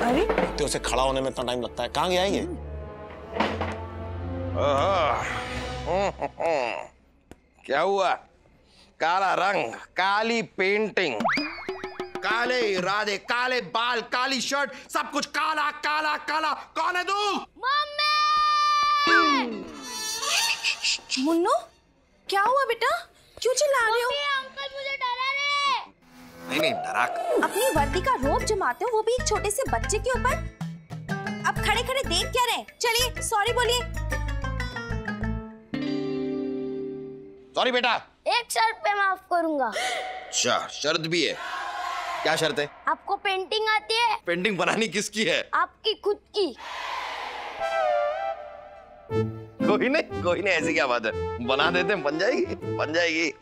अरे तो उसे खड़ा होने में इतना टाइम लगता है, कहाँ गया है ये? क्या हुआ? काला रंग, काली पेंटिंग, काले इरादे, काले बाल, काली शर्ट, सब कुछ काला काला काला। कौन है तू? मुन्नू, क्या हुआ बेटा? क्यों चिल्ला रहे हो? अंकल मुझे डरा रहे। नहीं डरा। अपनी वर्दी का रोब जमाते हो, वो भी एक छोटे से बच्चे के ऊपर। अब खड़े खड़े देख क्या रहे? चलिए सॉरी बोलिए। सॉरी बेटा। एक शर्त पे माफ करूंगा। अच्छा, शर्त भी है? क्या शर्त है? आपको पेंटिंग आती है? पेंटिंग बनानी किसकी है? आपकी खुद की। कोई नहीं, ऐसी क्या बात है, बना देते हैं, बन जाएगी, बन जाएगी।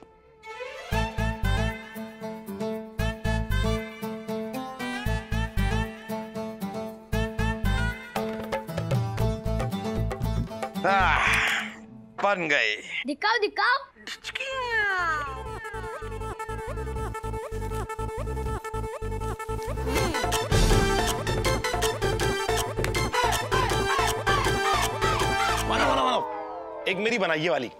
बन गई। दिखाओ दिखाओ। बनाओ, एक मेरी बनाइए वाली।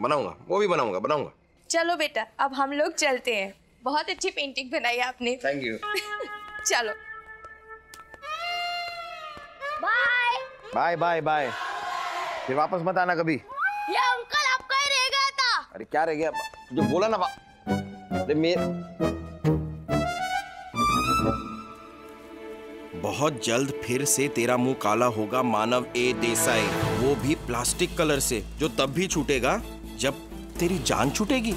बनाऊंगा, वो भी बनाऊंगा। चलो बेटा, अब हम लोग चलते हैं। बहुत अच्छी पेंटिंग बनाई आपने। Thank you. चलो बाय। बाय। फिर वापस मत आना कभी। ये अंकल आपका ही रह गया था। अरे क्या रह गया? जो बोला ना अरे बहुत जल्द फिर से तेरा मुंह काला होगा मानव ए देसाई, वो भी प्लास्टिक कलर से, जो तब भी छूटेगा जब तेरी जान छूटेगी।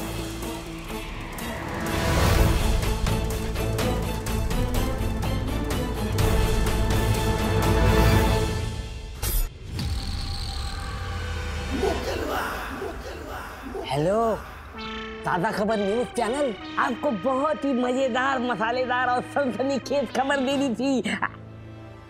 हेलो, ताज़ा खबर न्यूज चैनल आपको बहुत ही मजेदार, मसालेदार और सनसनीखेज खबर देनी थी।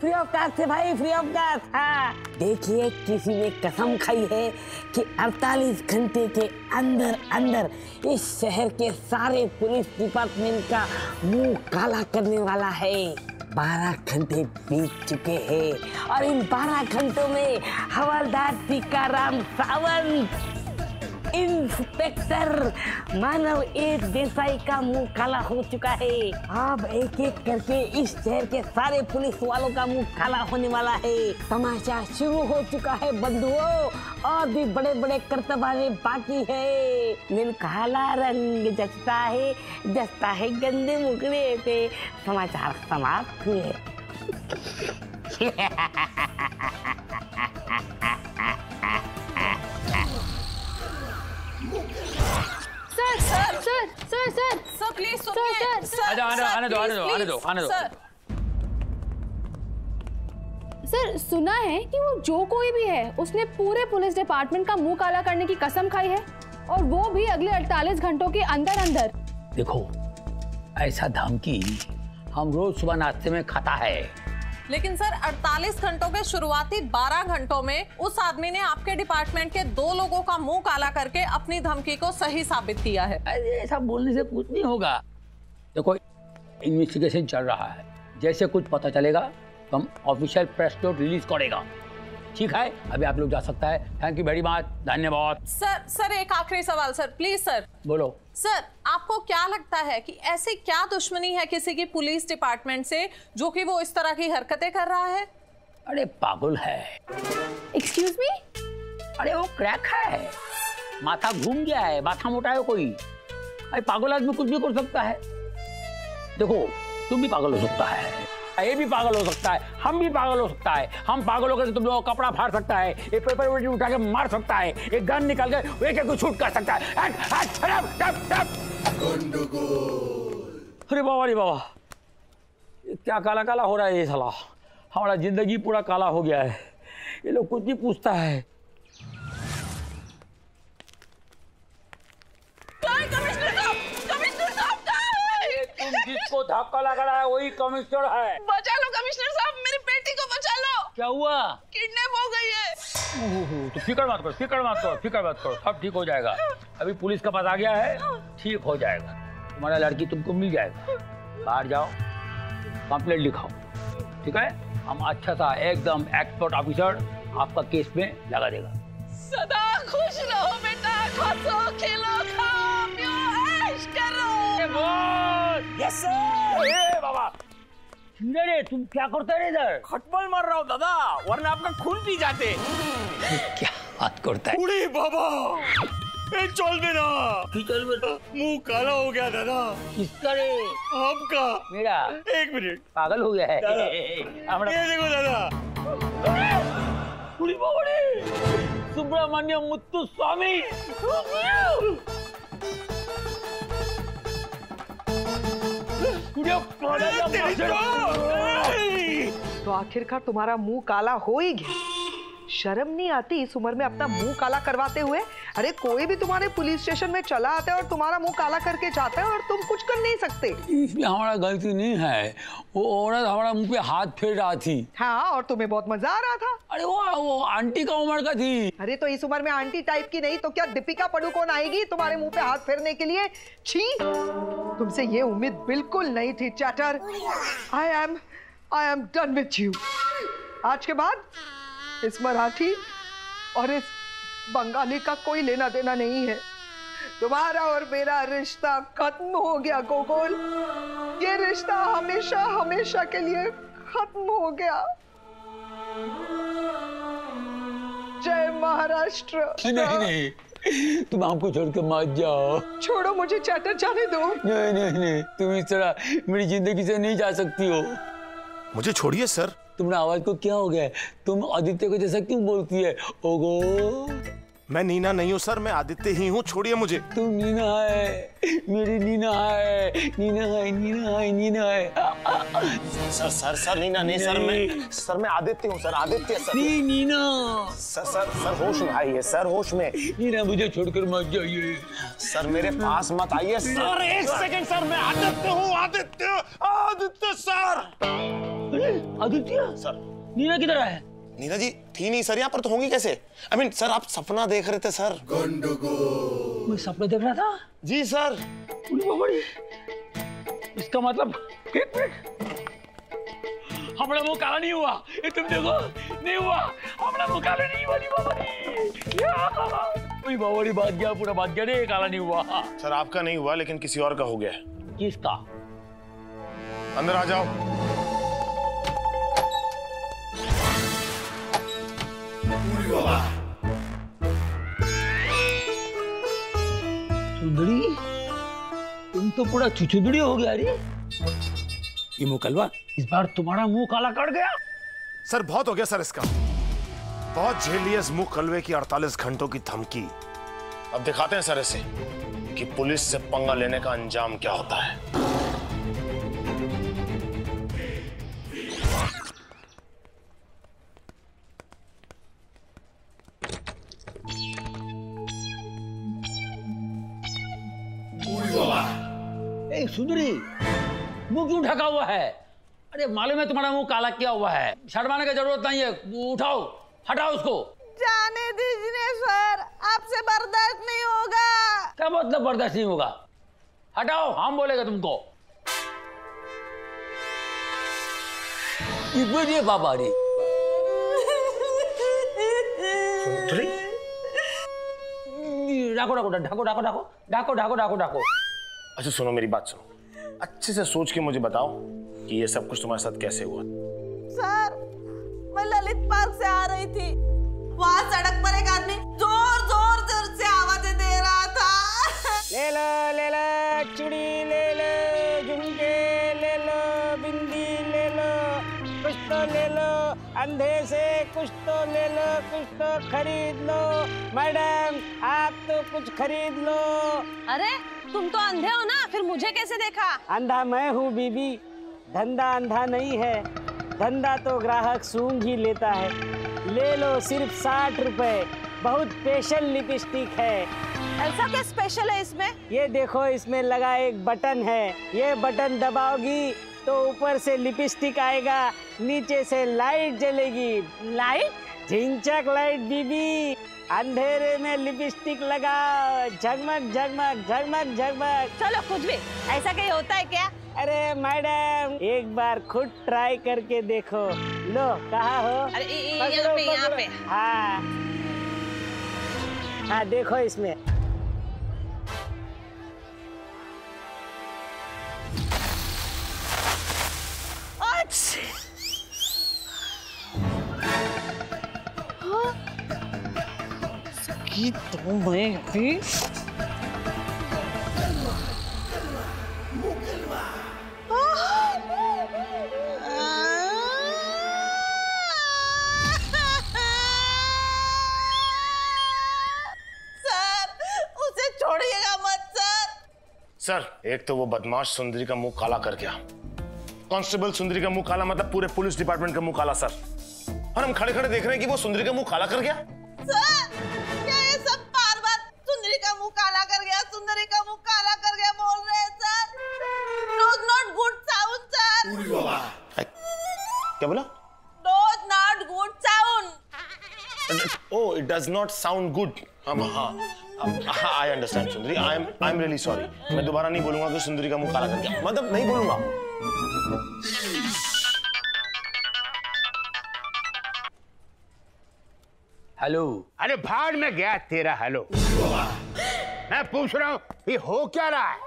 फ्री ऑफ कास्ट से भाई, फ्री ऑफ कास्ट। हाँ, देखिए किसी ने कसम खाई है कि 48 घंटे के अंदर अंदर इस शहर के सारे पुलिस डिपार्टमेंट का मुंह काला करने वाला है। 12 घंटे बीत चुके हैं और इन 12 घंटों में हवलदार टीकाराम सावंत, इंस्पेक्टर मानव ए देसाई का मुंह काला हो चुका है। अब एक एक करके इस शहर के सारे पुलिस वालों का मुंह काला होने वाला है। तमाशा शुरू हो चुका है बंधुओं, और भी बड़े बड़े कर्तव्य बाकी है। नील काला रंग जचता है गंदे मुकड़े पे। समाचार समाप्त हुए। सर प्लीज सुनिए। आने दो। सर, सुना है कि वो जो कोई भी है उसने पूरे पुलिस डिपार्टमेंट का मुंह काला करने की कसम खाई है, और वो भी अगले 48 घंटों के अंदर अंदर। देखो, ऐसा धमकी हम रोज सुबह नाश्ते में खाता है। लेकिन सर 48 घंटों के शुरुआती 12 घंटों में उस आदमी ने आपके डिपार्टमेंट के 2 लोगों का मुंह काला करके अपनी धमकी को सही साबित किया है। ऐसा बोलने से कुछ नहीं होगा। देखो, इन्वेस्टिगेशन चल रहा है, जैसे कुछ पता चलेगा तो हम ऑफिशियल प्रेस नोट रिलीज करेगा। ठीक है, अभी आप लोग जा सकता है। थैंक यू वेरी मच, धन्यवाद। सर एक आखिरी सवाल सर, प्लीज सर। बोलो। सर, आपको क्या लगता है कि ऐसी क्या दुश्मनी है किसी की पुलिस डिपार्टमेंट से जो कि वो इस तरह की हरकतें कर रहा है? अरे पागल है। Excuse me? अरे वो क्रैक है, माथा घूम गया है, माथा मोटा है कोई। अरे पागल आदमी कुछ भी कर सकता है। देखो, तुम भी पागल हो सकता है, ये भी पागल हो सकता है, हम भी पागल हो सकता है। हम पागल होकर तो तुम लोगों का कपड़ा फाड़ सकता है, एक पेपर उठा के मार सकता है, एक गन निकाल के एक को शूट कर सकता है। अरे बाबा रे बाबा, क्या काला काला हो रहा है ये साला। हमारा जिंदगी पूरा काला हो गया है। ये लोग कुछ नहीं पूछता है। तुम जिसको धक्का लगा रहा है वही कमिश्नर है। बचा लो कमिश्नर साहब, मेरी बेटी को बचा लो। क्या हुआ? किडनैप हो गई है। तो फिक्र मत करो, सब ठीक हो जाएगा। अभी पुलिस का पास आ गया है, ठीक हो जाएगा। तुम्हारा लड़की तुमको मिल जाएगा। बाहर जाओ, कंप्लेंट लिखाओ, ठीक है? हम अच्छा सा एकदम एक्सपर्ट ऑफिसर आपका केस में लगा देगा। सदा खुश रहो बेटा, हंसो खेलो खाओ पियो ऐश करो। Yes sir. ए बाबा, रे तुम क्या करते हैं इधर? खटमल मार रहा हूँ दादा, वरना आपका खून पी जाते। क्या बात करता है? उड़े बाबा, ए चल देना। चल बेटा, मुंह काला हो गया दादा। किसका रे? आपका। मेरा? 1 मिनट। पागल हो गया है। ये देखो दादा। उड़ी बाबा रे, सुब्रमण्य मुत्तु स्वामी। तो आखिरकार तुम्हारा मुंह काला हो ही गया। शर्म नहीं आती इस उम्र में अपना मुंह काला करवाते हुए? अरे कोई भी तुम्हारे पुलिस स्टेशन में चला आता है और तुम्हारा मुंह काला करके जाता है और तुम कुछ कर नहीं सकते। इसमें हमारा गलती नहीं है, वो औरत हमारा मुंह पे हाथ फेर रहा थी। हाँ, और तुम्हें बहुत मजा आ रहा था। अरे वो आंटी का उम्र का थी। अरे तो इस उम्र में आंटी टाइप की नहीं तो क्या दीपिका पादुकोण आएगी तुम्हारे मुंह पे हाथ फेरने के लिए? छी, तुमसे ये उम्मीद बिल्कुल नहीं थी chatter. I am done with you. आज के बाद इस मराठी और इस बंगाली का कोई लेना देना नहीं है। तुम्हारा और मेरा रिश्ता खत्म हो गया गोकुल। ये रिश्ता हमेशा हमेशा के लिए खत्म हो गया। जय महाराष्ट्र। नहीं नहीं, तुम हमको छोड़ के मत जाओ। छोड़ो मुझे चैटर, जाने दो। नहीं नहीं नहीं, तुम इस तरह मेरी जिंदगी से नहीं जा सकती हो। मुझे छोड़िए सर। तुम्हारे आवाज को क्या हो गया है? तुम आदित्य को जैसा क्यों बोलती है? ओगो, मैं नीना नहीं हूँ सर, मैं आदित्य ही हूँ, छोड़िए मुझे। तुम नीना है, मेरी नीना है, नीना है, नीना है, नीना है। सर नीना नहीं सर, मैं आदित्य हूँ सर, आदित्य सर। नहीं नीना। सर होश में आइए सर, होश में। नीना मुझे छोड़कर मत जाइए। सर मेरे पास मत आइए सर। 1 सेकंड सर, मैं आदित्य हूँ, आदित्य सर। आदित्य सर, नीना किधर है? नीना जी थी नहीं सर, यहाँ पर तो होंगी कैसे? I mean, सर आप सपना देख रहे थे सर। मैं सपना देख रहा था? जी सर। इसका मतलब एक मिनट, हमारा मुंह काला नहीं हुआ, ये तुम देखो, नहीं हुआ, हमारा मुंह काला नहीं हुआ। बाबा बात गया, पूरा बात गया रे, काला नहीं हुआ। सर आपका नहीं हुआ, लेकिन किसी और का हो गया। किसका? अंदर आ जाओ। सुंदरी, तुम तो पूरा चुचुदड़ी हो गया रे। ये मुंह कलवा, इस बार तुम्हारा मुंह काला कर गया। सर बहुत हो गया सर इसका, बहुत झेल लिया इस मुंह कलवे की 48 घंटों की धमकी। अब दिखाते हैं सर इसे कि पुलिस से पंगा लेने का अंजाम क्या होता है। सुंदरी, मुंह क्यों ढका हुआ है? अरे मालूम है तुम्हारा मुंह काला किया हुआ है, शर्माने की जरूरत नहीं है। उठाओ, हटाओ उसको। जाने दीजिए सर, आपसे बर्दाश्त नहीं होगा। क्या मतलब बर्दाश्त नहीं होगा? हटाओ, हम बोलेगा तुमको। ये बाबा रे, ढाको। अच्छा सुनो, मेरी बात सुनो, अच्छे से सोच के मुझे बताओ कि ये सब कुछ तुम्हारे साथ कैसे हुआ। सर, मैं ललित पार्क से आ रही थी, वहाँ सड़क पर एक आदमी जोर से आवाजें दे रहा था। ले लो चूड़ी ले लो, झुमके ले लो, बिंदी ले लो, कुछ तो ले लो, अंधे से कुछ तो ले लो, कुछ तो खरीद लो। मैडम आप तो कुछ खरीद लो। अरे तुम तो अंधे हो ना, फिर मुझे कैसे देखा? अंधा मैं हूँ बीबी, धंधा अंधा नहीं है, धंधा तो ग्राहक सूंघ ही लेता है। ले लो सिर्फ 60 रुपए, बहुत स्पेशल लिपस्टिक है। ऐसा क्या स्पेशल है इसमें? ये देखो, इसमें लगा एक बटन है, ये बटन दबाओगी तो ऊपर से लिपस्टिक आएगा, नीचे से लाइट जलेगी। लाइट? झिंचक लाइट बीबी, अंधेरे में लिपस्टिक लगाओ, झगमग झगमग झगमग झगमग। चलो कुछ भी, ऐसा कहीं होता है क्या? अरे मैडम एक बार खुद ट्राई करके देखो। लो कहाँ हो? अरे यहाँ पे। हाँ हाँ देखो इसमें। तो मैं भी सर एक तो वो बदमाश सुंदरी का मुंह काला कर गया। कांस्टेबल सुंदरी का मुंह काला मतलब पूरे पुलिस डिपार्टमेंट का मुंह काला सर। और हम खड़े खड़े देख रहे हैं कि वो सुंदरी का मुंह काला कर गया। सर क्या ये सब बार-बार सुंदरी का मुंह काला कर गया, सुंदरी का मुंह काला कर गया बोल रहे हैं sir? Does not good sound sir. क्या बोला? Does not good sound। Oh, it does not sound good। I understand Sundari. I'm really sorry। मैं दोबारा नहीं बोलूंगा कि सुंदरी का मुंह काला कर गया, मतलब नहीं बोलूंगा। हेलो। अरे भाड़ में गया तेरा हेलो। मैं पूछ रहा हूँ ये हो क्या रहा है?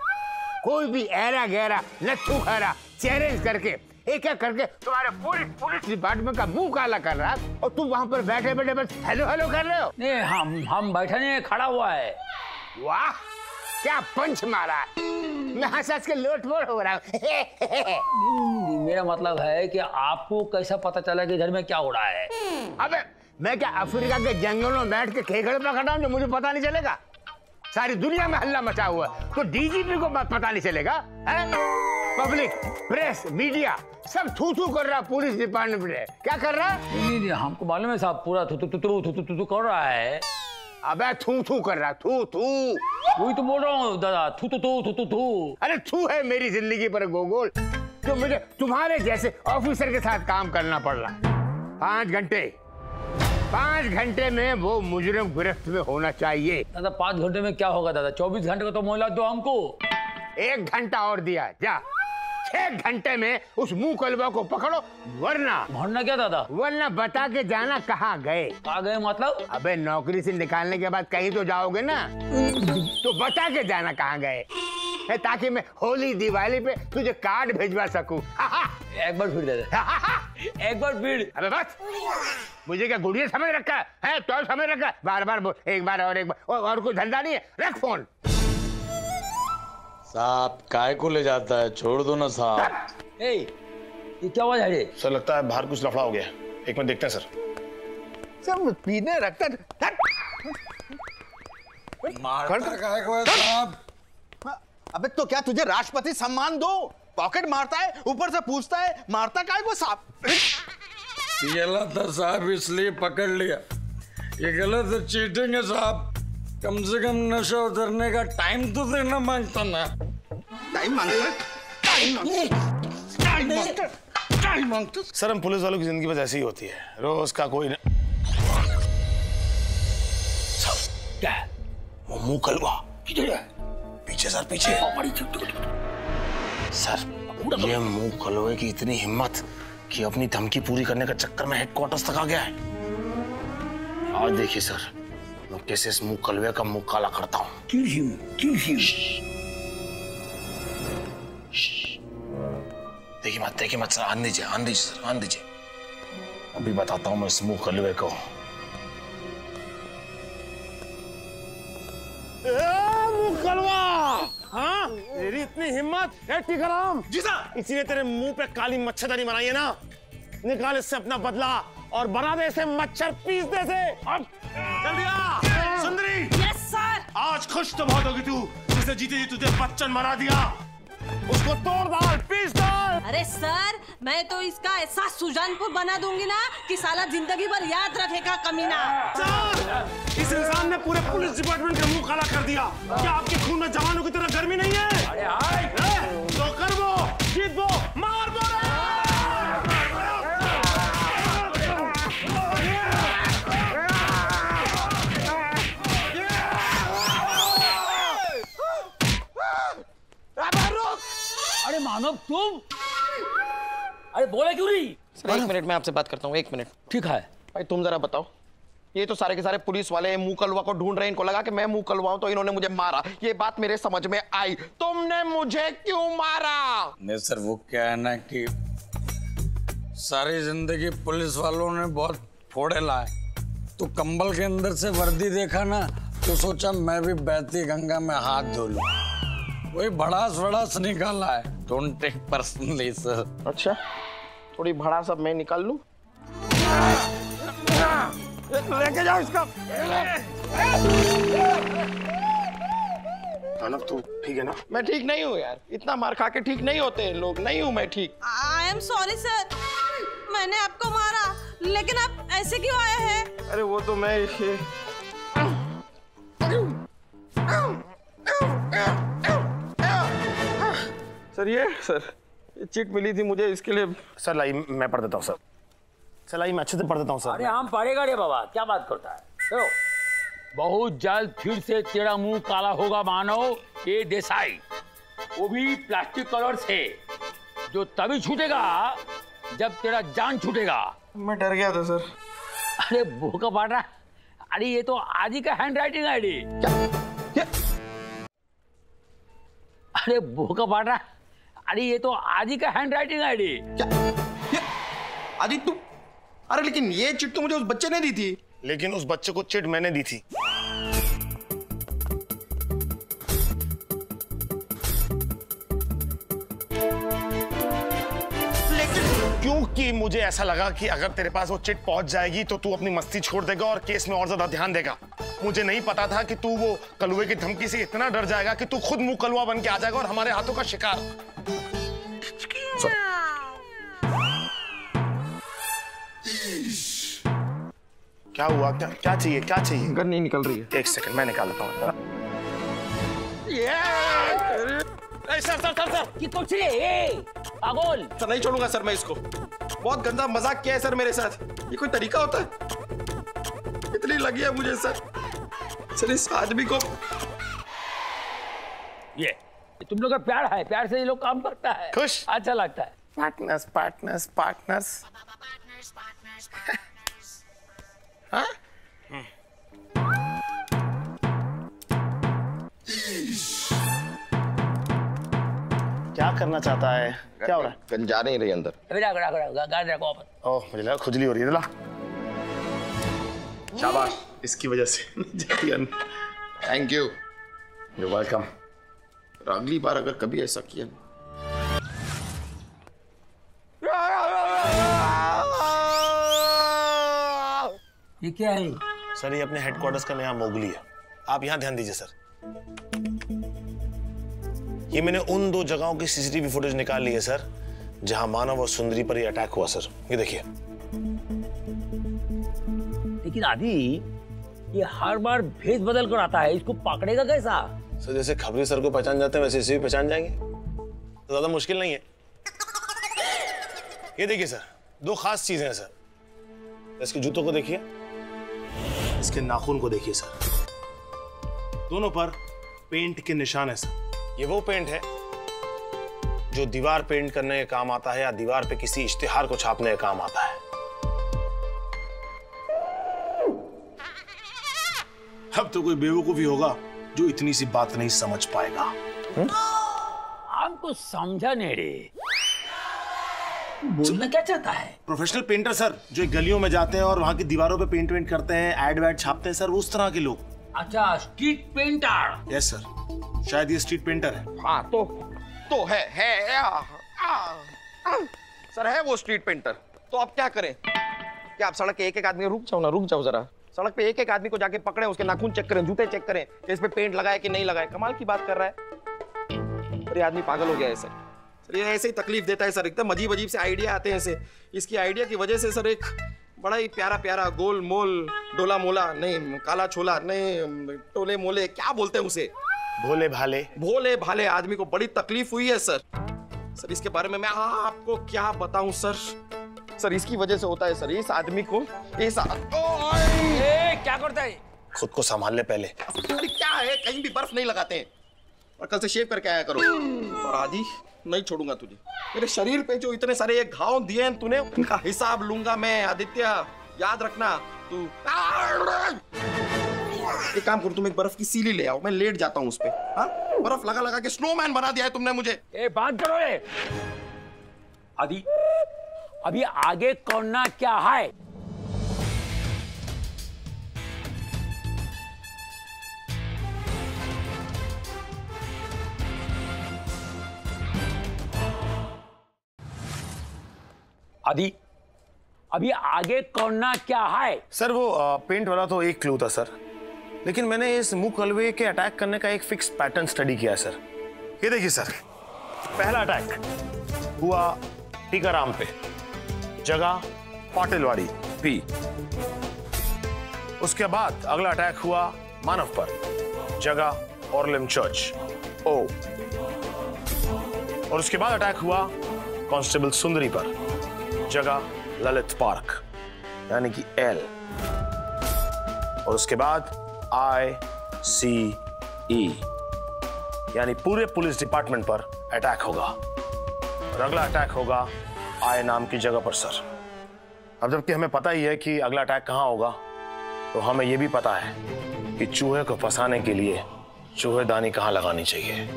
कोई भी ऐरा गहरा लट्ठू खरा चैलेंज करके एक एक करके तुम्हारे पूरी पुलिस डिपार्टमेंट का मुंह काला कर रहा है और तुम वहाँ पर बैठे बैठे बस हेलो हेलो कर रहे हो। नहीं हम बैठे नहीं, खड़ा हुआ है। वाह क्या पंच मारा है। मैं हंस के लोटपोट हो रहा हूँ। मेरा मतलब है कि आपको कैसा पता चला कि इधर में क्या हो रहा है? अबे मैं क्या अफ्रीका के जंगलों में बैठ के खेखड़े पकड़ा हूँ जो मुझे पता नहीं चलेगा? सारी दुनिया में हल्ला मचा हुआ तो डीजीपी को पता नहीं चलेगा? पब्लिक प्रेस मीडिया सब थू थू कर रहा पुलिस डिपार्टमेंट में। क्या कर रहा है? नहीं हमको मालूम है साहब, पूरा थू थू थू थू थू कर रहा है। अबे थू थू कर रहा, थू थू। वही तो बोल रहा हूँ दादा, थू थू थू थू थू थू। अरे थू है मेरी जिंदगी पर गोगोल जो मुझे तुम्हारे जैसे ऑफिसर के साथ काम करना पड़ रहा। 5 घंटे में वो मुजरिम गिरफ्त में होना चाहिए। दादा 5 घंटे में क्या होगा दादा? 24 घंटे का तो मोहलत दो हमको। 1 घंटा और दिया जा। 6 घंटे में उस मुंह कलवा को पकड़ो वरना क्या दादा? वरना बता के जाना कहाँ गए। कहाँ गए मतलब? अबे नौकरी से निकालने के बाद कहीं तो जाओगे ना, तो बता के जाना कहाँ गए ताकि मैं होली दिवाली पे तुझे कार्ड भेजवा सकूं। एक बार फिर दे दे। एक बार फिर। अबे बस मुझे क्या गुड़िया समझ रखा है? तो समझ रखा है? बार बार बोल, एक बार और एक बार और कोई धंधा नहीं है। रख फोन। साहब काय को ले जाता है? छोड़ दो ना साहब। ये क्या हुआ है? सर लगता है बाहर कुछ लफड़ा हो गया। एक मिनट देखते हैं सर। सब पीने रखता साहब। अबे तो क्या तुझे राष्ट्रपति सम्मान दो? पॉकेट मारता है, ऊपर से पूछता है मारता काय को साहब? गलत है साहब, इसलिए पकड़ लिया। ये गलत है, चीटिंग है साहब। कम से कम नशा उतरने का टाइम तो देना मांगता ना। टाइम मांगता? सर हम पुलिस वालों की जिंदगी बस ऐसी ही होती है, रोज का कोई न... क्या? वो मुंह कलवा किधर है? पीछे सर पीछे। सर ये मुंह कलवे की इतनी हिम्मत कि अपनी धमकी पूरी करने का चक्कर में हेडक्वार्टर्स तक आ गया है। आज देखिए सर मैं कैसे इस मुंह कलवे का मुंह काला करता हूँ। देखिए मत सर, आन दीजिए सर, आन दीजिए। अभी बताता हूँ मैं इस मुंह कलवे को। मुंह कलवा, हाँ तेरी इतनी हिम्मत? टीकाराम जी सर, इसीलिए तेरे मुंह पे काली मच्छरदानी बनाई है ना। निकाल इससे अपना बदला और बना दे इसे मच्छर पीस दे से। अब जल्दी आ। सुंदरी। Yes sir. आज खुश तो बहुत होगी तू, जिसे जीते जी तुझे बच्चन बना दिया। उसको तोड़ डाल, पीस डाल। अरे सर मैं तो इसका ऐसा सुजानपुर बना दूंगी ना कि साला जिंदगी भर याद रखेगा कमीना। सर इस इंसान ने पूरे पुलिस डिपार्टमेंट का मुंह काला कर दिया। क्या आपके खून में जवानों की तरह गर्मी नहीं है? अरे हाय तो कर वो, जीत वो, मार वो। अरे मानव तुम, अरे बोले क्यों नहीं? सर 1 मिनट मैं आपसे बात करता हूँ, 1 मिनट। ठीक है भाई तुम जरा बताओ, ये तो सारे के सारे पुलिस वाले मुंह कलवा को ढूंढ रहे हैं, इनको लगा कि मैं मुंह कलवाऊं तो इन्होंने मुझे मारा। ये बात मेरे समझ में आई, तुमने मुझे क्यों मारा? नहीं सर, वो क्या है ना कि सारी जिंदगी पुलिस वालों ने बहुत फोड़े लाए, तो कंबल के अंदर से वर्दी देखा ना तो सोचा मैं भी बहती गंगा में हाथ धो लूं, वही भड़ास भड़ास निकाला है। Don't take personally sir. अच्छा, थोड़ी भड़ास अब मैं निकाल लूं? लेके जाओ इसका। मानव तू ठीक है ना? मैं ठीक नहीं हूँ यार, इतना मार खा के ठीक नहीं होते लोग, नहीं हूँ मैं ठीक। आई एम सॉरी सर, मैंने आपको मारा, लेकिन आप ऐसे क्यों आए हैं? अरे वो तो मैं सर ये चिट मिली थी मुझे, इसके लिए। सर लाई मैं पढ़ देता हूँ सर। सर लाई मैं अच्छे से पढ़ देता हूँ सर। अरे हम पढ़ेगा रे बाबा, क्या बात करता है? चलो, बहुत जल्द फिर से तेरा मुंह काला होगा मानव ये देसाई, वो भी प्लास्टिक कलर से, जो तभी छूटेगा जब तेरा जान छूटेगा। मैं डर गया था सर। अरे भूखा पाट रहा, अरे ये तो आदि का हैंड राइटिंग है। अरे भूखा पाट रहा, अरे ये तो आदि का हैंड राइटिंग है। आदि तू, अरे लेकिन ये चिट तो मुझे उस बच्चे ने दी थी। लेकिन उस बच्चे को चिट मैंने दी थी। क्योंकि मुझे ऐसा लगा कि अगर तेरे पास वो चिट पहुंच जाएगी तो तू अपनी मस्ती छोड़ देगा और केस में और ज्यादा ध्यान देगा। मुझे नहीं पता था कि तू वो कलुए की धमकी से इतना डर जाएगा कि तू खुद मुंह कलुआ बन के आ जाएगा और हमारे हाथों का शिकार। क्या हुआ? क्या चाहिए? क्या चाहिए? गन नहीं निकल रही है। 1 सेकंड मैं निकाल लेता हूँ। सर सर सर सर कि कुछ पागल सर, नहीं छोड़ूंगा सर मैं इसको। बहुत गंदा मजाक किया है सर मेरे साथ, ये कोई तरीका होता है? इतनी लगी है मुझे सर। सर इस आदमी को, ये तुम लोग का प्यार है, प्यार से ये लोग काम करता है, खुश अच्छा लगता है। Partners partners partners. हाँ? क्या करना चाहता है? क्या हो रहा है? गन जा नहीं रही अंदर। गाड़ी रखो वापस। ओह मुझे लगा खुजली हो रही है। ला शाबाश, इसकी वजह से। Thank you. You welcome. अगली बार अगर कभी ऐसा किया। ये क्या है? सर ये अपने हेडक्वार्टर्स का नया मोगली है। आप यहाँ ध्यान दीजिए सर। ये मैंने उन 2 जगहों की सीसीटीवी फुटेज निकाल ली है सर, जहां मानव और सुंदरी पर ये अटैक हुआ सर। ये देखिए। लेकिन आदि ये हर बार भेष बदल कर आता है, इसको पकड़ेगा कैसा? सर जैसे खबरी सर को पहचान जाते हैं वैसे इसे भी पहचान जाएंगे, तो ज्यादा मुश्किल नहीं है। ये देखिए सर, 2 खास चीजें हैं सर। इसके जूतों को देखिए, इसके नाखून को देखिए सर। दोनों पर पेंट के निशान है सर। ये वो पेंट है जो दीवार पेंट करने के काम आता है या दीवार पे किसी इश्तिहार को छापने के काम आता है। अब तो कोई बेवकूफ ही होगा जो इतनी सी बात नहीं समझ पाएगा। हमको समझा नहीं रे, बोलना क्या चाहता है? प्रोफेशनल पेंटर सर, जो गलियों में जाते हैं और वहां की दीवारों पे पेंट वेंट करते हैं, एड वैड छापते हैं सर, उस तरह के लोग। अच्छा, स्ट्रीट पेंटर। यस सर, शायद ये स्ट्रीट पेंटर है। हाँ तो है सर, है वो स्ट्रीट पेंटर। तो आप क्या करें? क्या आप सड़क के एक आदमी, रुक जाओ जरा। सड़क पे एक आदमी को जाके पकड़े, उसके नाखून चेक करें, जूते चेक करें कि इस पे पेंट लगाए कि नहीं लगाए। कमाल की बात कर रहा है। अरे आदमी पागल हो गया है सर। ये ऐसे ही तकलीफ देता है सर, एकदम अजीब अजीब से आइडिया आते हैं इसे। इसकी आइडिया की वजह से सर एक बड़ा ही प्यारा प्यारा गोल मोल डोला मोला नहीं, काला छोला नहीं, टोले मोले क्या बोलते हैं उसे, भोले भाले आदमी को बड़ी तकलीफ हुई है सर। सर इसके बारे में मैं आपको क्या बताऊं सर। सर इसकी वजह से होता है सर। इस आदमी को क्या करता है? खुद को संभाल ले पहले। क्या है, कहीं भी बर्फ नहीं लगाते हैं। और कल से शेव करके आया करो। और आदि नहीं छोड़ूंगा तुझे। मेरे शरीर पे जो इतने सारे ये घाव दिए हैं तूने, उनका हिसाब लूंगा मैं आदित्य, याद रखना तू। एक काम करो, तुम एक बर्फ की सीली ले आओ, मैं लेट जाता हूँ उस पे। हाँ, बर्फ लगा लगा के स्नोमैन बना दिया है तुमने मुझे। ए बात करो ये आदि, अभी आगे करना क्या है? आदि, अभी आगे करना क्या है? सर वो पेंट वाला तो एक क्लू था सर, लेकिन मैंने इस मुंह कलवे के अटैक करने का एक फिक्स पैटर्न स्टडी किया सर। ये देखिए सर, पहला अटैक हुआ टीकाराम पे, जगह पाटिलवाड़ी पी। उसके बाद अगला अटैक हुआ मानव पर, जगह ऑर्लिम चर्च ओ। और उसके बाद अटैक हुआ कांस्टेबल सुंदरी पर, जगह ललित पार्क यानी कि एल। और उसके बाद ICE यानी पूरे पुलिस डिपार्टमेंट पर अटैक होगा। और अगला अटैक होगा आई नाम की जगह पर सर। अब जबकि हमें पता ही है कि अगला अटैक कहां होगा, तो हमें यह भी पता है कि चूहे को फंसाने के लिए चूहेदानी कहां लगानी चाहिए।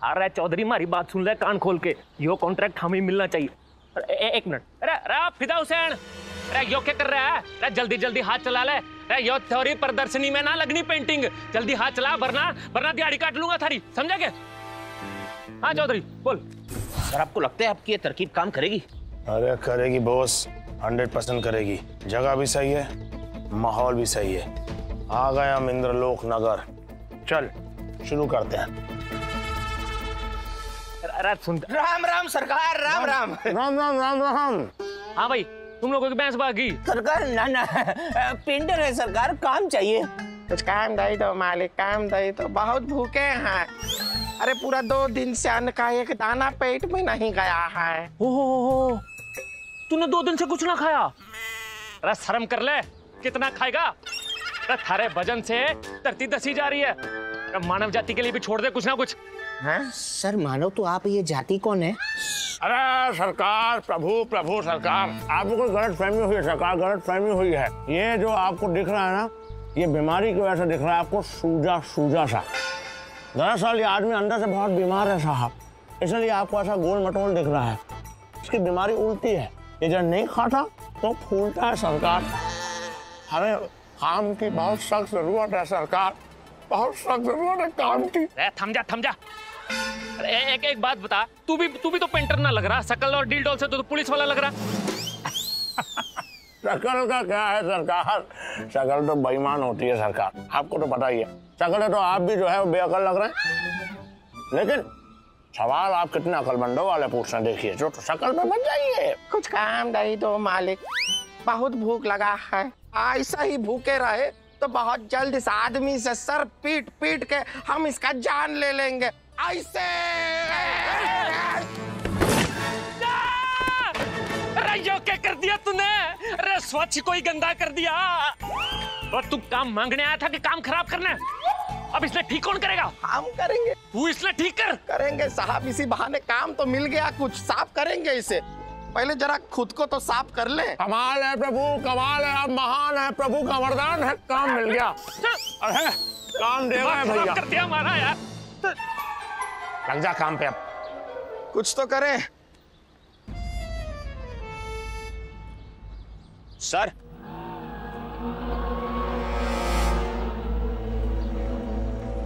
अरे चौधरी मारी बात सुन ले कान खोल के, यो कॉन्ट्रैक्ट हमें मिलना चाहिए। एक मिनट, अरे फिदा हुसैन, अरे यो क्या कर रहा है? अरे जल्दी जल्दी हाथ चला ले। अरे यो थ्योरी प्रदर्शनी में ना लगनी पेंटिंग, जल्दी हाथ चला वरना दिहाड़ी काट लूंगा थारी, समझा क्या? हाँ चौधरी बोल। सर आपको लगता है आपकी ये तरकीब काम करेगी? अरे करेगी बॉस, 100% करेगी। जगह भी सही है, माहौल भी सही है। आ गए हम इंद्रलोक नगर, चल शुरू करते हैं। राम राम सरकार, राम राम राम राम राम राम। हाँ भाई, तुम लोगों की भैंस भागी। सरकार ना पेंटर है सरकार, काम चाहिए। कुछ काम दे दो मालिक, काम दे दो, बहुत भूखे हैं। अरे पूरा 2 दिन से अन्न का एक दाना पेट में नहीं गया है। ओहो, तूने 2 दिन से कुछ ना खाया? अरे शर्म कर ले, कितना खाएगा? अरे थारे वजन से धरती धसी जा रही है। मानव जाति के लिए भी छोड़ दे कुछ ना कुछ। हाँ? सर मानो तो आप, ये जाति कौन है? अरे सरकार, प्रभु प्रभु सरकार, आपको कोई गलत फहमी हुई है सरकार, गलत फहमी हुई है। ये जो आपको दिख रहा है ना, ये बीमारी की वजह से दिख रहा है आपको, सूजा सूजा सा। दरअसल ये आदमी अंदर से बहुत बीमार है साहब, इसलिए आपको ऐसा गोल मटोल दिख रहा है। इसकी बीमारी उल्टी है, ये जब नहीं खाता तो फूलता है सरकार। हमें काम की बहुत सख्त जरूरत है सरकार, बहुत सख्त जरूरत है काम की। थम जा। अरे एक बात बता, तू भी तो पेंटर ना लग रहा, शकल और डील डॉल से तो पुलिस वाला लग रहा। शकल का क्या है सरकार, शकल तो बेईमान होती है सरकार, आपको तो पता ही है। शकल तो आप भी जो है बेअकल लग रहे हैं, लेकिन सवाल आप कितने अकलमंदों वाले पूछ रहे हैं, देखिए जो तो शकल पे बच जाइए। कुछ काम दे दो मालिक, बहुत भूख लगा है। ऐसा ही भूखे रहे तो बहुत जल्द इस आदमी से सर पीट पीट के हम इसका जान ले लेंगे। ऐसे अरे यो क्या कर दिया तूने? अरे स्वच्छ को ही गंदा कर दिया। और तू काम मांगने आया था कि काम खराब करने? अब इसने ठीक कौन करेगा? हम करेंगे। तू इसने ठीक कर। करेंगे साहब, इसी बहाने काम तो मिल गया, कुछ साफ करेंगे इसे। पहले जरा खुद को तो साफ कर ले। कमाल है प्रभु, कमाल है, आप महान है, प्रभु का वरदान है, काम मिल गया। अरे काम दे रहे हैं भैया, कर दिया हमारा यार। लग जा काम पे, अब कुछ तो करें। सर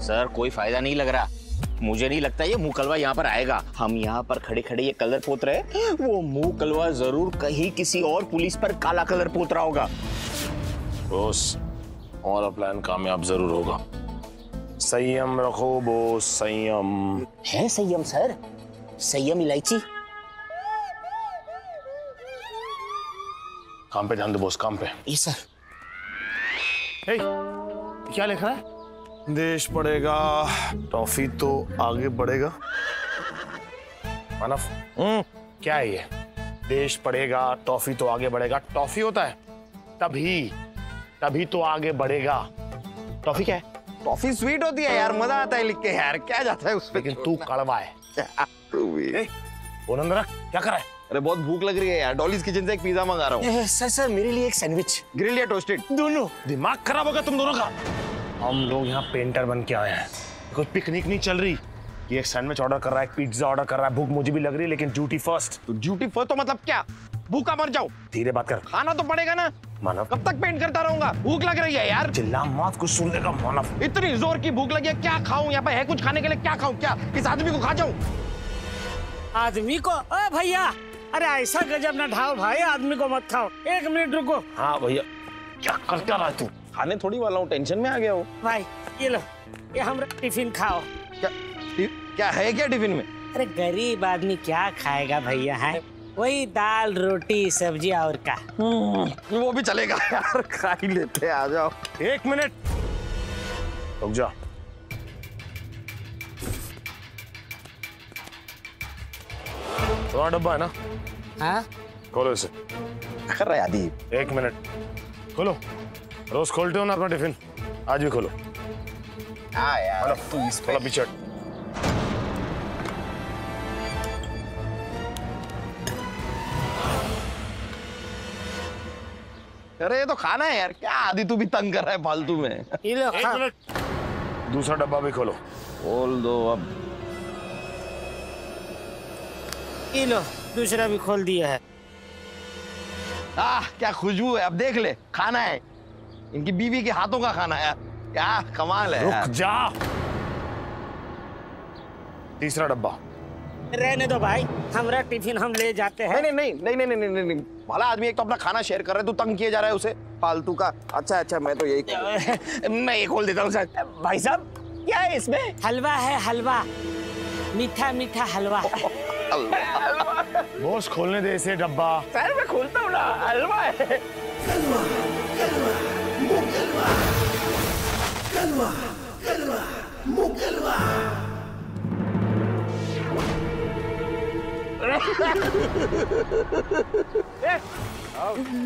सर कोई फायदा नहीं लग रहा, मुझे नहीं लगता ये मुंह कलवा यहाँ पर आएगा। हम यहाँ पर खड़े खड़े ये कलर पोत रहे, वो मुंह कलवा जरूर कहीं किसी और पुलिस पर काला कलर पोत रहा होगा। बॉस, हमारा प्लान कामयाब जरूर होगा। संयम रखो बॉस, संयम। है संयम सर, संयम इलायची। काम पे ध्यान दो बॉस, काम पे। Yes sir. क्या लिख रहा है? देश पड़ेगा, टॉफी तो आगे बढ़ेगा। मानव, क्या है ये? देश पड़ेगा, टॉफी तो आगे बढ़ेगा। टॉफी होता है तभी तो आगे बढ़ेगा। टॉफी क्या है? टॉफी स्वीट होती है यार, मजा आता है लिख के यार, क्या जाता है उसपे। लेकिन तू कड़वा है। अंदर क्या कर रहा है? अरे बहुत भूख लग रही है यार, डॉलीज किचन से एक पिज्जा मंगा रहा हूँ। सर मेरे लिए एक सैंडविच, ग्रिल या टोस्टेड? दोनों। दिमाग खराब होगा तुम दोनों का। हम लोग यहाँ पेंटर बन के आए हैं, कोई पिकनिक नहीं चल रही। ये एक सैंडविच ऑर्डर कर रहा है, एक पिज्जा ऑर्डर कर रहा है। भूख मुझे भी लग रही है लेकिन ड्यूटी फर्स्ट। तो ड्यूटी फर्स्ट तो मतलब क्या? भूखा मर जाओ। धीरे बात कर। खाना तो पड़ेगा ना मानव। कब तक पेंट करता रहूंगा, भूख लग रही है यार। चिल्ला मत, कुछ सुनने का मानव। इतनी जोर की भूख लगी है, क्या खाऊं? यहाँ पे है कुछ खाने के लिए? क्या खाऊं? क्या इस आदमी को खा जाऊं? आदमी को? ओ भैया, अरे ऐसा गजब ना ढाओ भाई, आदमी को मत खाओ। 1 मिनट रुको। हाँ भैया, क्या करता रहा तू? खाने थोड़ी वाला हूँ, टेंशन में आ गया हो भाई। ये लो, ये हमारा टिफिन खाओ। क्या है क्या टिफिन में? अरे गरीब आदमी क्या खाएगा भैया, है वही दाल रोटी सब्जी और का। वो भी चलेगा यार, खा ही लेते। आ जाओ। 1 मिनट रुक जा। तुम्हारा डब्बा है ना? हाँ खोलो इसे। कर रहा है आदि। 1 मिनट खोलो। रोज खोलते हो ना अपना टिफिन, आज भी खोलो। हाँ यार तू इस थोड़ा पीछे। अरे ये तो खाना है यार, क्या आदि तू भी तंग कर रहा है फालतू में। 1 मिनट, दूसरा डब्बा भी खोलो। खोल दो अब। ये लो, दूसरा भी खोल दिया है। क्या खुशबू है, अब देख ले, खाना है। इनकी बीवी के हाथों का खाना है, क्या कमाल है। रुक जा। तीसरा डब्बा। रहने दो भाई, हमारा टिफिन हम ले जाते हैं। नहीं नहीं नहीं नहीं नहीं नहीं नहीं, भला आदमी एक तो अपना खाना शेयर कर रहा है, तू तंग किए जा रहा है उसे फालतू का। अच्छा मैं तो यही मैं ये खोल देता हूँ सर। भाई साहब क्या है इसमें? हलवा है, हलवा, मीठा मीठा हलवा। बॉस खोलने दे इसे डब्बा। सर मैं खोलता हूँ ना, हलवा है।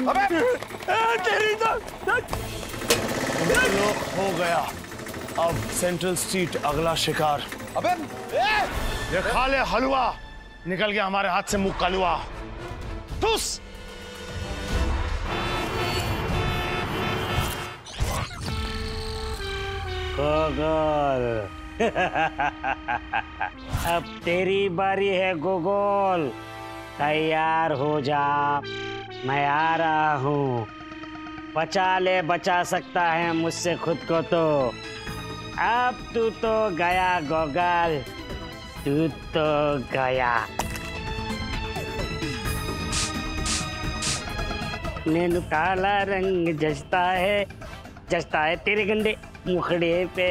अबे तेरी तो हो गया। अब सेंट्रल स्ट्रीट अगला शिकार। अबे ये खा ले हलवा, निकल गया हमारे हाथ से मुंह कलवा। तुस गोगोल। अब तेरी बारी है गोगोल, तैयार हो जा, मैं आ रहा हूँ। बचा ले, बचा सकता है मुझसे खुद को तो। अब तू तो गया गोगल, तू तो गया। नैनो काला रंग जचता है तेरे गंदे मुखड़े पे।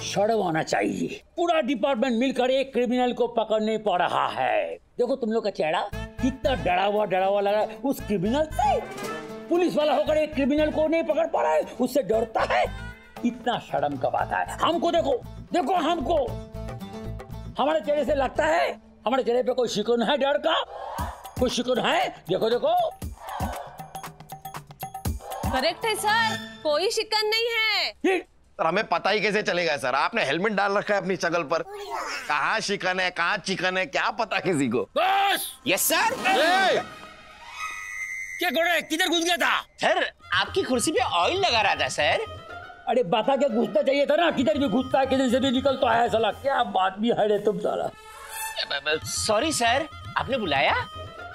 शर्म आना चाहिए, पूरा डिपार्टमेंट मिलकर एक क्रिमिनल को पकड़ने पड़ रहा है। देखो तुम लोग का चेहरा कितना डरा हुआ लगा उस क्रिमिनल से। पुलिस वाला होकर एक क्रिमिनल को नहीं पकड़ पा रहा है, उससे डरता है। इतना शर्म का बात है। हमको देखो हमको, हमारे चेहरे से लगता है हमारे चेहरे पे कोई शिकन है डर का? कोई शिकन है? देखो करेक्ट है सर, कोई शिकन नहीं है। सर हमें पता ही कैसे चलेगा सर, आपने हेलमेट डाल रखा है अपनी शकल पर। कहाँ शिकन है कहाँ चिकन है क्या पता किसी को। बस यस सर। क्या कर रहा है? किधर घुस गया था? सर आपकी कुर्सी पे ऑयल लगा रहा था सर। अरे बता के घुसना चाहिए था ना, किधर भी घुसता है किधर से भी निकलता है साला। क्या बात भी है रे तुम साला। सॉरी सर, आपने बुलाया?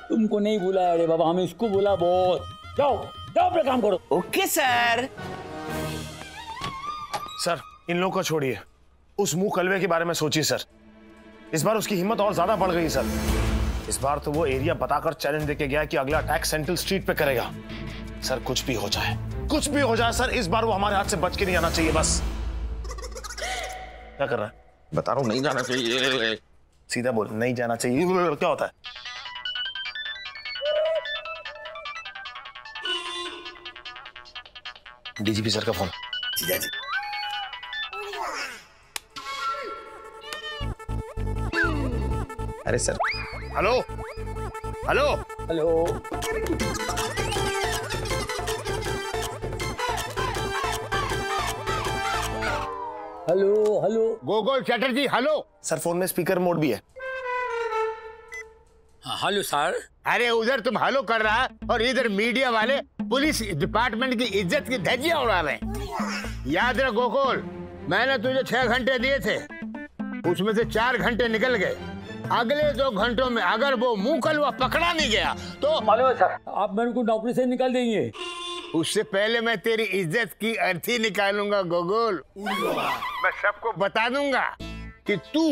तुमको नहीं बुलाया रे बाबा, हमें इसको बोला बहुत। जाओ अपना काम करो। Okay sir. सर इन लोगों को छोड़िए, उस मुंह कलवे के बारे में सोचिए सर। इस बार उसकी हिम्मत और ज्यादा बढ़ गई सर। इस बार तो वो एरिया बताकर चैलेंज देके गया कि अगला अटैक सेंट्रल स्ट्रीट पे करेगा। सर कुछ भी हो जाए सर, इस बार वो हमारे हाथ से बच के नहीं आना चाहिए बस। क्या कर रहा है? बता रहा हूँ नहीं जाना चाहिए। सीधा बोल, नहीं जाना चाहिए। क्या होता है? डीजीपी सर का फोन। अरे sir. Hello. Hello hello. Gokul Chatterjee hello. Sir phone में स्पीकर मोड भी है। Hello sir. अरे उधर तुम हेलो कर रहा और इधर मीडिया वाले पुलिस डिपार्टमेंट की इज्जत की धज्जियां उड़ा रहे हैं। याद रख गोकुल, मैंने तुझे 6 घंटे दिए थे, उसमें से 4 घंटे निकल गए। अगले 2 घंटों में अगर वो मुंह कलवा पकड़ा नहीं गया तो मालूम है सर, आप मेरे को नौकरी से निकाल देंगे। उससे पहले मैं तेरी इज्जत की अर्थी निकालूंगा गोकुल। मैं सबको बता दूंगा कि तू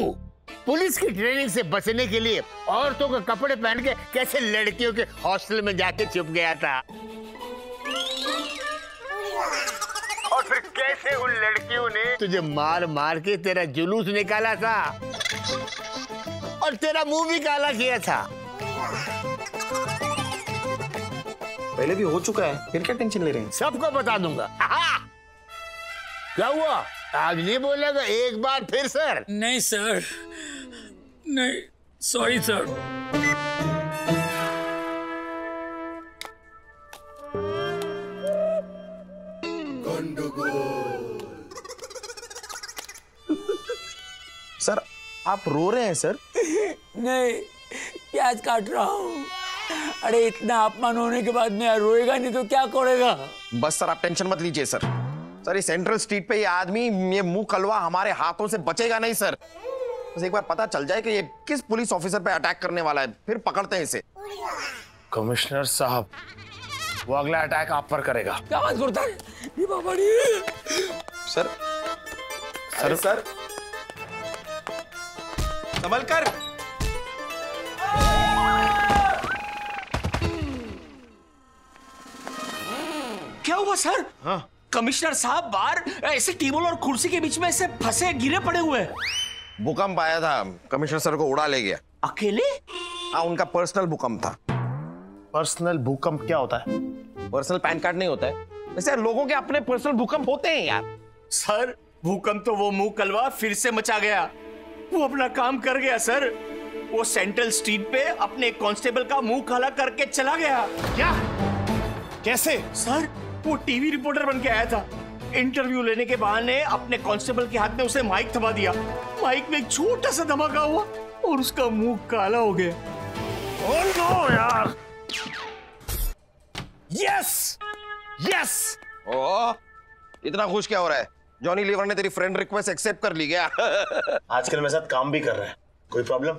पुलिस की ट्रेनिंग से बचने के लिए औरतों के कपड़े पहन के कैसे लड़कियों के हॉस्टल में जाके छुप गया था, और फिर कैसे उन लड़कियों ने तुझे मार मार के तेरा जुलूस निकाला था और तेरा मुंह भी काला किया था। पहले भी हो चुका है, फिर क्या टेंशन ले रहे हैं? सबको बता दूंगा। क्या हुआ, आज नहीं बोलेगा एक बार फिर? सर नहीं सर, नहीं, सॉरी सर। सर आप रो रहे हैं सर? नहीं, प्याज काट रहा हूँ। अरे इतना अपमान होने के बाद मैं रोएगा नहीं तो क्या करेगा? बस सर आप टेंशन मत लीजिए सर। सर ये सेंट्रल स्ट्रीट पे ये आदमी, ये मुंह कलवा हमारे हाथों से बचेगा नहीं सर। बस एक बार पता चल जाए कि ये किस पुलिस ऑफिसर पे अटैक करने वाला है, फिर पकड़ते हैं इसे। कमिश्नर साहब, वो अगला अटैक आप पर करेगा। क्या बात करता है? ये बाबा सर सर सर संभल कर। क्या हुआ सर? हाँ? कमिश्नर साहब बाहर ऐसे टेबल और कुर्सी के बीच में ऐसे फंसे गिरे पड़े हुए। भूकंप आया था, कमिश्नर सर को उड़ा ले गया। अकेले? हाँ, उनका पर्सनल भूकंप था। पर्सनल भूकंप क्या होता है? पर्सनल पैन कार्ड नहीं होता है वैसे, लोगों के अपने पर्सनल भूकंप होते हैं यार। सर भूकंप तो वो मुंह कलवा फिर से मचा गया। वो अपना काम कर गया सर। वो सेंट्रल स्ट्रीट पे अपने कांस्टेबल का मुंह काला करके चला गया। क्या? कैसे? सर वो टीवी रिपोर्टर बन के आया था। इंटरव्यू लेने के बहाने अपने कांस्टेबल के हाथ में उसे माइक थमा दिया। माइक में एक छोटा सा धमाका हुआ और उसका मुंह काला हो गया। ओह नो यार। Yes yes. ओह, इतना खुश क्या हो रहा है? जॉनी लीवर ने तेरी फ्रेंड रिक्वेस्ट एक्सेप्ट कर ली क्या? आजकल मेरे साथ काम भी कर रहे हैं। कोई प्रॉब्लम?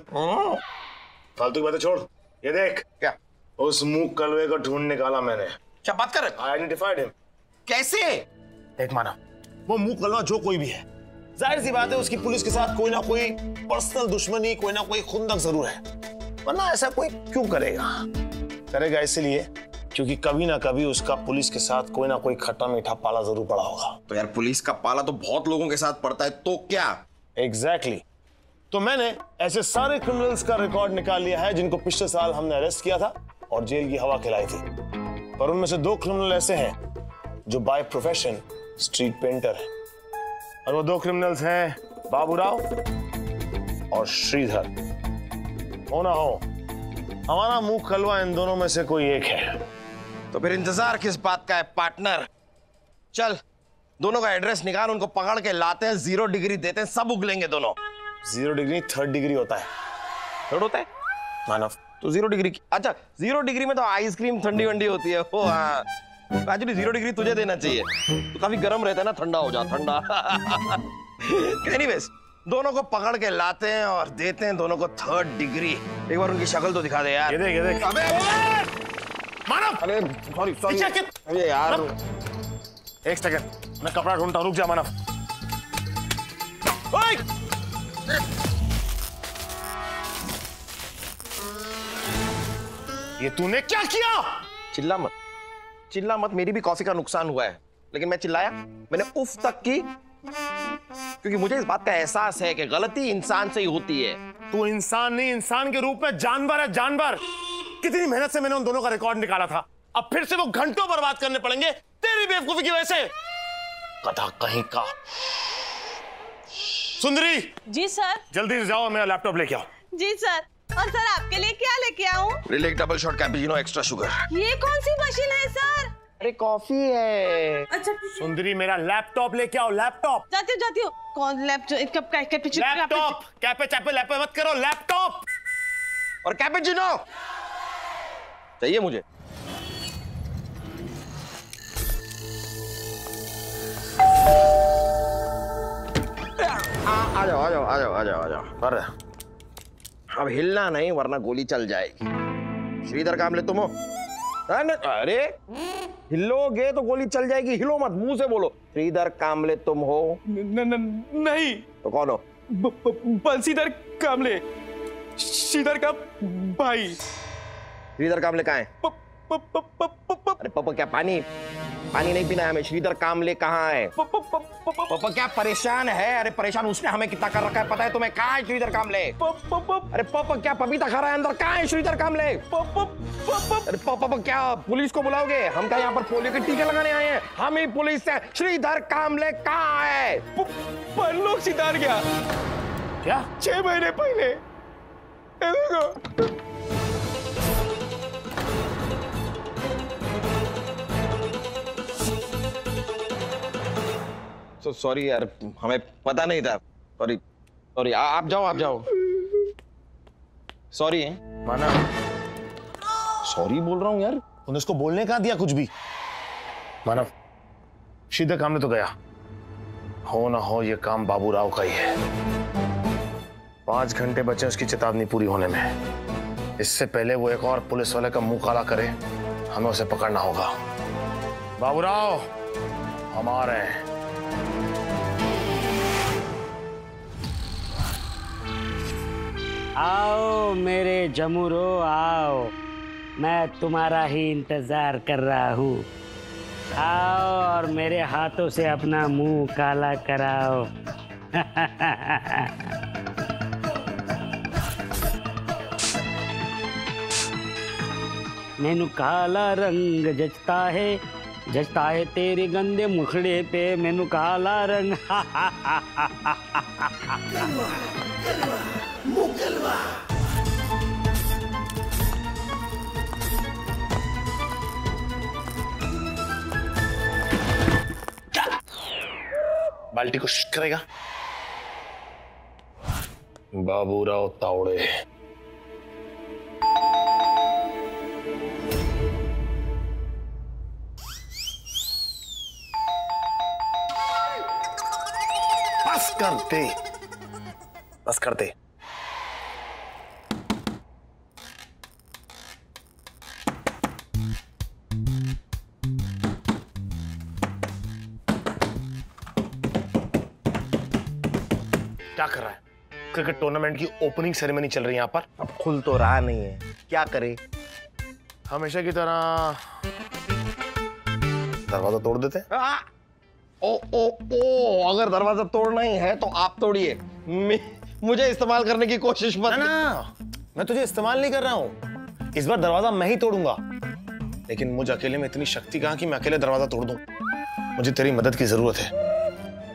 फालतू की बातें छोड़, ये देख। क्या? उस मुंह कलवे को ढूंढ निकाला मैंने। क्या बात कर रहे? I identified him। कैसे? देख माना, वो मुंह कलवा जो कोई भी है, जाहिर सी बात है उसकी पुलिस के साथ कोई ना कोई पर्सनल दुश्मनी, कोई ना कोई खुंदक जरूर है, वरना ऐसा कोई क्यों करेगा? करेगा इसलिए क्योंकि कभी ना कभी उसका पुलिस के साथ कोई ना कोई खट्टा मीठा पाला जरूर पड़ा होगा। तो यार पुलिस का पाला तो बहुत लोगों के साथ पड़ता है, तो क्या? एग्जैक्टली। तो मैंने ऐसे सारे क्रिमिनल्स का रिकॉर्ड निकाल लिया है जिनको पिछले साल हमने अरेस्ट किया था और जेल की हवा खिलाई थी, पर उनमें से 2 क्रिमिनल ऐसे हैं जो बाय प्रोफेशन स्ट्रीट पेंटर है, और वो 2 क्रिमिनल्स हैं बाबूराव और श्रीधर। हो ना हो, हमारा मुंह कलवा इन दोनों में से कोई एक है। तो फिर इंतजार किस बात का है पार्टनर? चल दोनों का एड्रेस निकाल, उनको पकड़ के लाते हैं, 0 डिग्री देते हैं, सब उगलेंगे दोनों। 0 डिग्री 3rd डिग्री होता है। 3rd होता है मानव? तो 0 डिग्री की, अच्छा 0 डिग्री में तो आइसक्रीम ठंडी वंडी होती है। ओ हाँ, एक्चुअली 0 डिग्री तुझे देना चाहिए, तो काफी गर्म रहता है ना, ठंडा हो जा ठंडा। एनीवेज दोनों को पकड़ के लाते हैं और देते हैं दोनों को 3rd डिग्री। एक बार उनकी शक्ल तो दिखा दे यार। ये देख, ये देख। अबे मानव! अरे सॉरी सॉरी। अरे यार एक सेकंड, मैं कपड़ा ढूंढता हूं, रुक जा मानव। ओए! ये तूने क्या किया? चिल्ला मत, चिल्ला मत। मेरी भी कॉफी का नुकसान हुआ है, लेकिन मैं चिल्लाया, मैंने उफ तक की, क्योंकि मुझे इस बात का एहसास है कि गलती इंसान से ही होती है। तू इंसान नहीं, इंसान के रूप में जानवर है, जानवर। कितनी मेहनत से मैंने उन दोनों का रिकॉर्ड निकाला था, अब फिर से वो घंटों बर्बाद करने पड़ेंगे तेरी बेवकूफी की वजह से। गधा कहीं का। सुंदरी! जी सर। जल्दी से जाओ, मेरा लैपटॉप लेके आओ। जी सर। और सर आपके लिए क्या लेके आऊं? Relax double shot cappuccino extra sugar. ये कौन सी मशीन है सर? अरे कॉफी है। अच्छा सुंदरी मेरा लैपटॉप लेके आओ, लैपटॉप। जाती हूँ। कौन लैपटॉप? लैपटॉप कैपे चैपे लैपे मत करो, लैपटॉप और कैपेचिनो चाहिए मुझे। आ जाओ आ जाओ आ जाओ आ जाओ आ जाओ। पर अब हिलना नहीं वरना गोली चल जाएगी। श्रीधर कामले तुम हो? अरे हिलोगे तो गोली चल जाएगी, हिलो मत, मुंह से बोलो। श्रीधर कामले तुम हो? नहीं। तो कौन हो? बंसीधर कामले, श्रीधर का भाई। श्रीधर कामले कहाँ है? अरे पापा क्या पानी नहीं पीना है हमें? श्रीधर कामले कहाँ है? पापा क्या परेशान है? अरे परेशान उसने हमें कितना कर रखा है पता है तुम्हें? कहाँ है श्रीधर कामले? अरे पापा क्या पपीता खा रहा है अंदर? कहाँ है श्रीधर कामले? अरे पापा क्या पुलिस को बुलाओगे? हम क्या यहाँ पर पोलियो के टीके लगाने आए हैं? हम ही पुलिस है। श्रीधर कामले कहाँ है? परलोक सिधार गया। क्या? 6 महीने पहले। सॉरी यार, हमें पता नहीं था। सॉरी आप जाओ। सॉरी माना, सॉरी बोल रहा हूँ यार। तूने उसको बोलने कहाँ दिया कुछ भी? मानव, श्रीधर कामले तो गया, हो ना हो ये काम बाबूराव का ही है। 5 घंटे बचे उसकी चेतावनी पूरी होने में। इससे पहले वो एक और पुलिस वाले का मुंह काला करे, हमें उसे पकड़ना होगा। बाबूराव हमारे हैं। आओ मेरे जमुरो आओ, मैं तुम्हारा ही इंतजार कर रहा हूँ। आओ और मेरे हाथों से अपना मुंह काला कराओ। मैनू काला रंग जचता है तेरे गंदे मुखड़े पे, मैनू काला रंग। बाल्टी को शिट करेगा बाबूराव तावड़े। बस करते। क्या कर रहा है? क्रिकेट टूर्नामेंट की ओपनिंग सेरेमनी चल रही है यहाँ पर। अब खुल तो रहा नहीं है, क्या करे? हमेशा की तरह दरवाजा तोड़ देते। ओ अगर दरवाजा तोड़ना ही है तो आप तोड़िए, मुझे इस्तेमाल करने की कोशिश मत। ना, मैं तुझे इस्तेमाल नहीं कर रहा हूँ। इस बार दरवाजा मैं ही तोड़ूंगा, लेकिन मुझे अकेले में इतनी शक्ति कहाँ कि मैं अकेले दरवाजा तोड़ दूं। मुझे तेरी मदद की जरूरत है।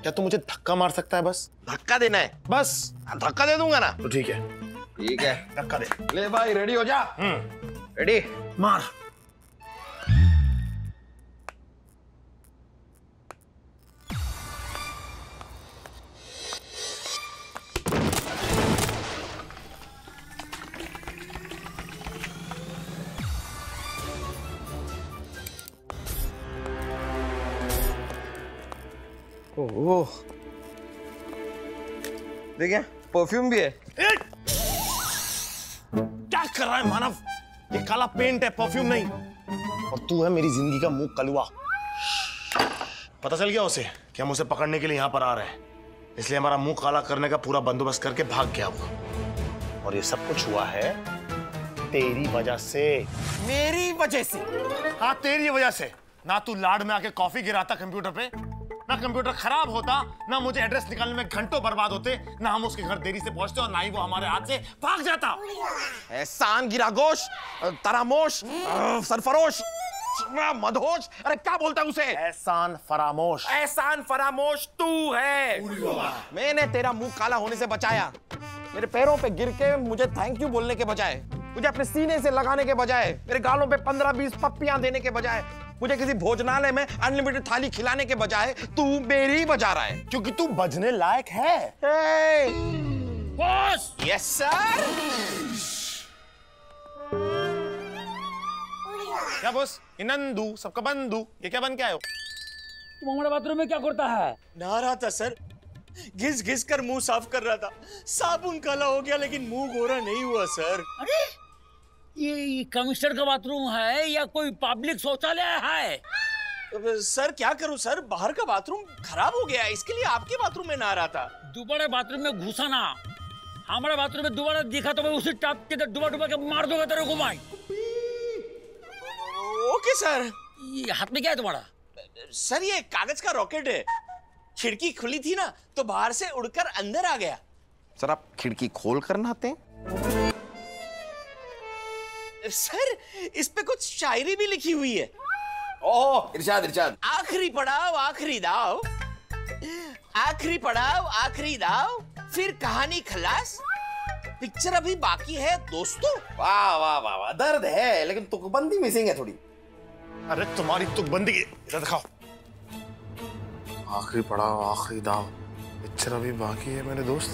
क्या तू मुझे धक्का मार सकता है? बस धक्का देना है? बस धक्का दे दूंगा ना। तो ठीक है धक्का दे। ले भाई रेडी हो जा। रेडी मार। ओह देखिए परफ्यूम भी है। क्या कर रहा है मानव? ये काला पेंट है, परफ्यूम नहीं। और तू है मेरी जिंदगी का मुंह कलवा। पता चल गया उसे कि हम उसे पकड़ने के लिए यहाँ पर आ रहे हैं, इसलिए हमारा मुंह काला करने का पूरा बंदोबस्त करके भाग गया वो। और ये सब कुछ हुआ है तेरी वजह से। मेरी वजह से? हाँ तेरी वजह से। ना तू लाड में आके कॉफी गिराता कंप्यूटर पे, ना कंप्यूटर खराब होता, ना मुझे एड्रेस निकालने में घंटों बर्बाद होते, ना हम उसके घर देरी से पहुंचते और ना ही वो हमारे हाथ से भाग जाता। एहसान गिरागोश, तरामोश, सरफरोश, मदहोश, अरे क्या बोलता है उसे? एहसान फरामोश। एहसान फरामोश तू है। मैंने तेरा मुंह काला होने से बचाया। मेरे पैरों पे गिर के मुझे थैंक यू बोलने के बजाय, मुझे अपने सीने से लगाने के बजाय, मेरे गालों पे 15-20 पप्पियां देने के बजाय मुझे किसी भोजनालय में अनलिमिटेड थाली खिलाने के बजाय तू मेरी बजा रहा है, क्योंकि तू बजने लायक है। बॉस। Yes sir. क्या बॉस? नंदू सबका बंधु, ये क्या बन के आए हो? तुम हमारे बाथरूम में क्या करता है? नहा रहा था सर, घिस घिस कर मुंह साफ कर रहा था। साबुन काला हो गया लेकिन मुंह गोरा नहीं हुआ सर। अरे ये कमिश्नर का बाथरूम है या कोई पब्लिक शौचालय है? सर क्या करूं सर, बाहर का बाथरूम खराब हो गया, इसके लिए आपके बाथरूम में नहा रहा था। दोबारा बाथरूम में घुसा ना, हमारे बाथरूम में दोबारा दिखा तो मैं उसी टाप के डुबा डुबा के मार दूंगा तेरे को। भाई ओके सर। ये हाथ में क्या है तुम्हारा? सर ये कागज का रॉकेट है, खिड़की खुली थी ना तो बाहर से उड़कर अंदर आ गया। सर आप खिड़की खोल कर नहाते हैं? सर इस पे कुछ शायरी भी लिखी हुई है। ओह इरशाद इरशाद। आखिरी पड़ाव आखिरी दाव, आखिरी पड़ाव आखिरी दाव, फिर कहानी खलास, पिक्चर अभी बाकी है दोस्तों। वाह वाह वाह वाह, दर्द है लेकिन तुकबंदी मिसिंग है थोड़ी। अरे तुम्हारी तुकबंदी इधर दिखाओ। आखिरी पड़ाव आखिरी दाव, पिक्चर अभी बाकी है मेरे दोस्त।